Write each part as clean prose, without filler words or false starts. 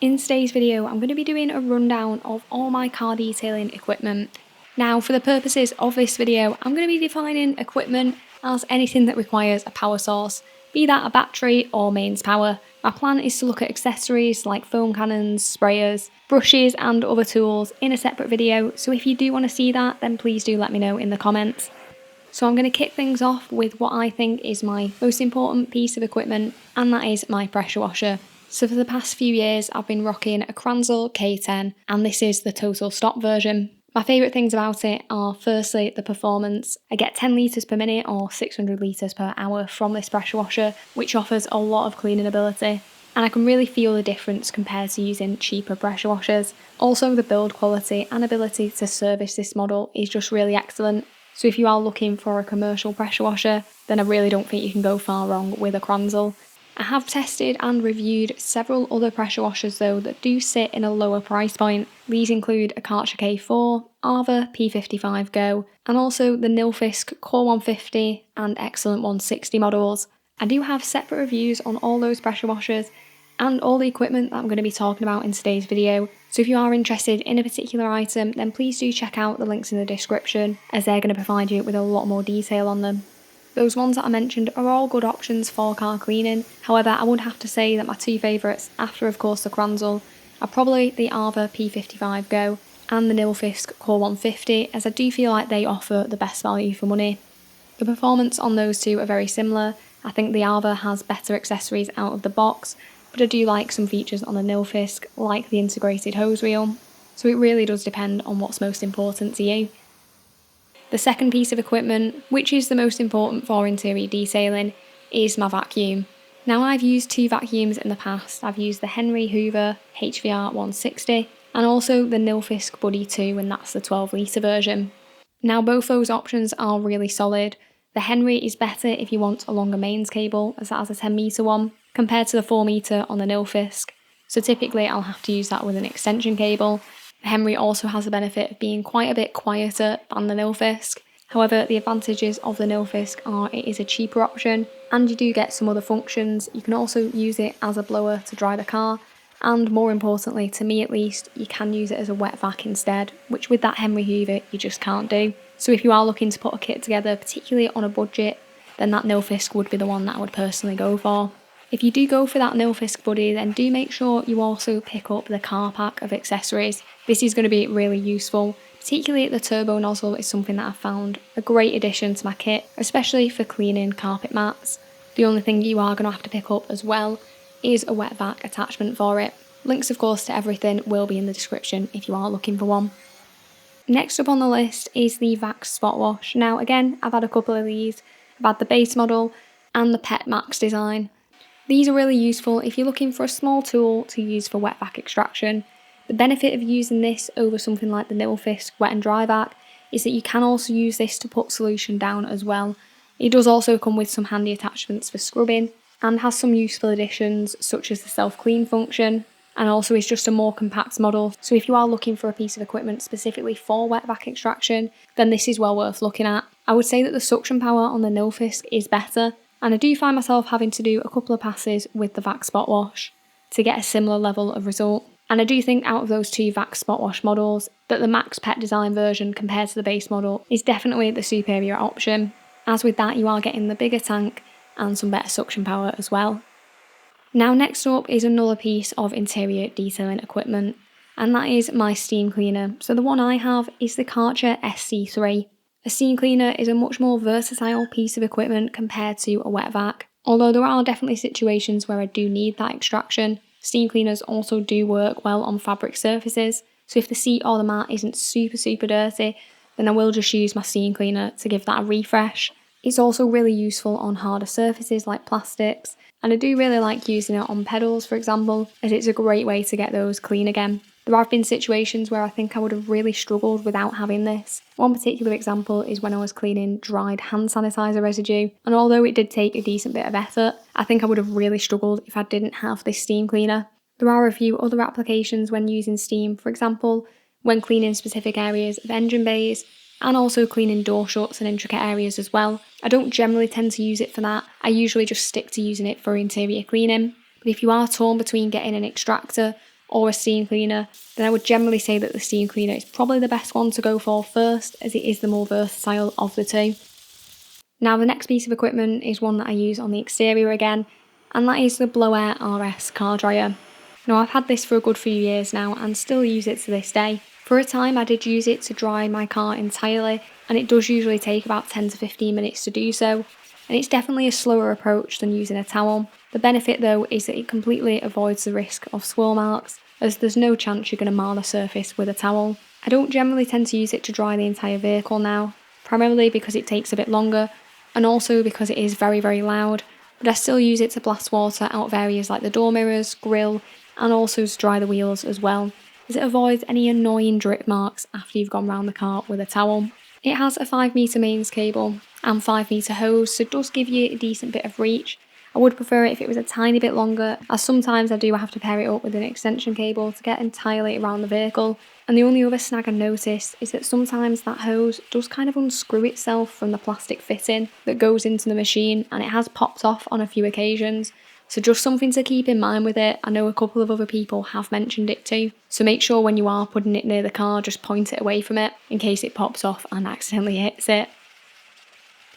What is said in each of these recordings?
In today's video, I'm going to be doing a rundown of all my car detailing equipment. Now, for the purposes of this video, I'm going to be defining equipment as anything that requires a power source, be that a battery or mains power. My plan is to look at accessories like foam cannons, sprayers, brushes and other tools in a separate video, so if you do want to see that, then please do let me know in the comments. So I'm going to kick things off with what I think is my most important piece of equipment, and that is my pressure washer. So for the past few years I've been rocking a Kranzel K10, and this is the total stop version. My favourite things about it are firstly the performance. I get 10 litres per minute or 600 litres per hour from this pressure washer, which offers a lot of cleaning ability, and I can really feel the difference compared to using cheaper pressure washers. Also, the build quality and ability to service this model is just really excellent. So if you are looking for a commercial pressure washer, then I really don't think you can go far wrong with a Kranzel. I have tested and reviewed several other pressure washers though that do sit in a lower price point. These include a Karcher K4, Arva P55 Go, and also the Nilfisk Core 150 and Excellent 160 models. I do have separate reviews on all those pressure washers and all the equipment that I'm going to be talking about in today's video. So if you are interested in a particular item, then please do check out the links in the description, as they're going to provide you with a lot more detail on them. Those ones that I mentioned are all good options for car cleaning. However, I would have to say that my two favourites, after of course the Kranzel, are probably the Arva P55 Go and the Nilfisk Core 150, as I do feel like they offer the best value for money. The performance on those two are very similar. I think the Arva has better accessories out of the box, but I do like some features on the Nilfisk, like the integrated hose reel. So it really does depend on what's most important to you. The second piece of equipment, which is the most important for interior detailing, is my vacuum. Now, I've used two vacuums in the past. I've used the Henry Hoover HVR 160 and also the Nilfisk Buddy 2, and that's the 12 litre version. Now, both those options are really solid. The Henry is better if you want a longer mains cable, as that has a 10 metre one, compared to the 4 metre on the Nilfisk. So typically I'll have to use that with an extension cable. The Henry also has the benefit of being quite a bit quieter than the Nilfisk. However, the advantages of the Nilfisk are it is a cheaper option and you do get some other functions. You can also use it as a blower to dry the car, and more importantly, to me at least, you can use it as a wet vac instead, which with that Henry Hoover you just can't do. So if you are looking to put a kit together, particularly on a budget, then that Nilfisk would be the one that I would personally go for. If you do go for that Nilfisk Buddy, then do make sure you also pick up the car pack of accessories. This is going to be really useful, particularly the turbo nozzle is something that I've found a great addition to my kit, especially for cleaning carpet mats. The only thing you are going to have to pick up as well is a wet vac attachment for it. Links of course to everything will be in the description if you are looking for one. Next up on the list is the Vax Spot Wash. Now again, I've had a couple of these. I've had the base model and the Pet Max design. These are really useful if you're looking for a small tool to use for wet vac extraction. The benefit of using this over something like the Nilfisk wet and dry vac is that you can also use this to put solution down as well. It does also come with some handy attachments for scrubbing and has some useful additions such as the self-clean function, and also is just a more compact model. So if you are looking for a piece of equipment specifically for wet vac extraction, then this is well worth looking at. I would say that the suction power on the Nilfisk is better, and I do find myself having to do a couple of passes with the Vax Spot Wash to get a similar level of result. And I do think out of those two Vax Spot Wash models, that the Max Pet design version compared to the base model is definitely the superior option. As with that, you are getting the bigger tank and some better suction power as well. Now next up is another piece of interior detailing equipment, and that is my steam cleaner. So the one I have is the Karcher SC3. A steam cleaner is a much more versatile piece of equipment compared to a wet vac. Although there are definitely situations where I do need that extraction, steam cleaners also do work well on fabric surfaces. So if the seat or the mat isn't super dirty, then I will just use my steam cleaner to give that a refresh. It's also really useful on harder surfaces like plastics, and I do really like using it on pedals, for example, as it's a great way to get those clean again. There have been situations where I think I would have really struggled without having this. One particular example is when I was cleaning dried hand sanitizer residue, and although it did take a decent bit of effort, I think I would have really struggled if I didn't have this steam cleaner. There are a few other applications when using steam, for example, when cleaning specific areas of engine bays, and also cleaning door shuts and intricate areas as well. I don't generally tend to use it for that. I usually just stick to using it for interior cleaning. But if you are torn between getting an extractor or a steam cleaner, then I would generally say that the steam cleaner is probably the best one to go for first, as it is the more versatile of the two. Now the next piece of equipment is one that I use on the exterior again, and that is the Blow-Air RS car dryer. Now I've had this for a good few years now and still use it to this day. For a time I did use it to dry my car entirely, and it does usually take about 10 to 15 minutes to do so, and it's definitely a slower approach than using a towel. The benefit though is that it completely avoids the risk of swirl marks, as there's no chance you're going to mar the surface with a towel. I don't generally tend to use it to dry the entire vehicle now, primarily because it takes a bit longer, and also because it is very, very loud, but I still use it to blast water out of areas like the door mirrors, grille, and also to dry the wheels as well, as it avoids any annoying drip marks after you've gone round the car with a towel. It has a 5-metre mains cable and 5-metre hose, so it does give you a decent bit of reach. I would prefer it if it was a tiny bit longer, as sometimes I do have to pair it up with an extension cable to get entirely around the vehicle. And the only other snag I noticed is that sometimes that hose does kind of unscrew itself from the plastic fitting that goes into the machine, and it has popped off on a few occasions. So just something to keep in mind with it. I know a couple of other people have mentioned it too, so make sure when you are putting it near the car, just point it away from it in case it pops off and accidentally hits it.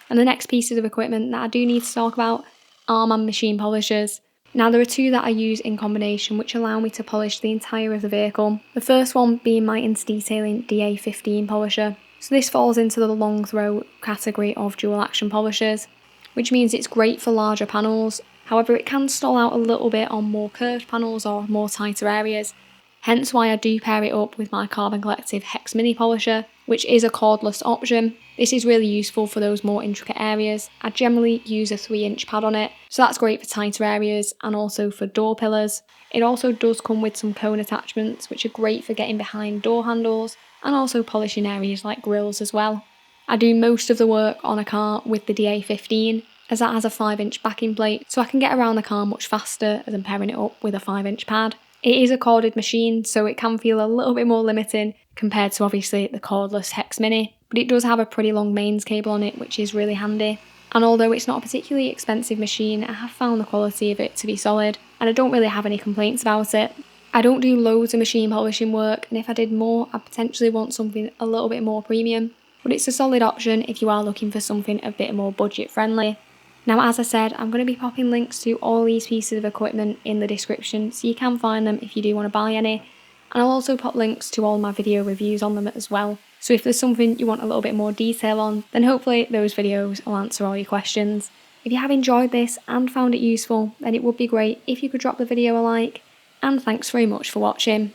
And the next pieces of equipment that I do need to talk about are my machine polishers. Now there are two that I use in combination which allow me to polish the entire of the vehicle. The first one being my Insta-Detailing DA15 polisher. So this falls into the long throw category of dual action polishers, which means it's great for larger panels. However, it can stall out a little bit on more curved panels or more tighter areas, hence why I do pair it up with my Carbon Collective Hex Mini Polisher, which is a cordless option. This is really useful for those more intricate areas. I generally use a 3-inch pad on it, so that's great for tighter areas and also for door pillars. It also does come with some cone attachments, which are great for getting behind door handles and also polishing areas like grills as well. I do most of the work on a car with the DA15, as that has a 5-inch backing plate, so I can get around the car much faster than pairing it up with a 5-inch pad. It is a corded machine, so it can feel a little bit more limiting compared to obviously the cordless Hex Mini, but it does have a pretty long mains cable on it, which is really handy. And although it's not a particularly expensive machine, I have found the quality of it to be solid, and I don't really have any complaints about it. I don't do loads of machine polishing work, and if I did more, I'd potentially want something a little bit more premium, but it's a solid option if you are looking for something a bit more budget friendly. Now, as I said, I'm going to be popping links to all these pieces of equipment in the description, so you can find them if you do want to buy any. And I'll also pop links to all my video reviews on them as well. So if there's something you want a little bit more detail on, then hopefully those videos will answer all your questions. If you have enjoyed this and found it useful, then it would be great if you could drop the video a like. And thanks very much for watching.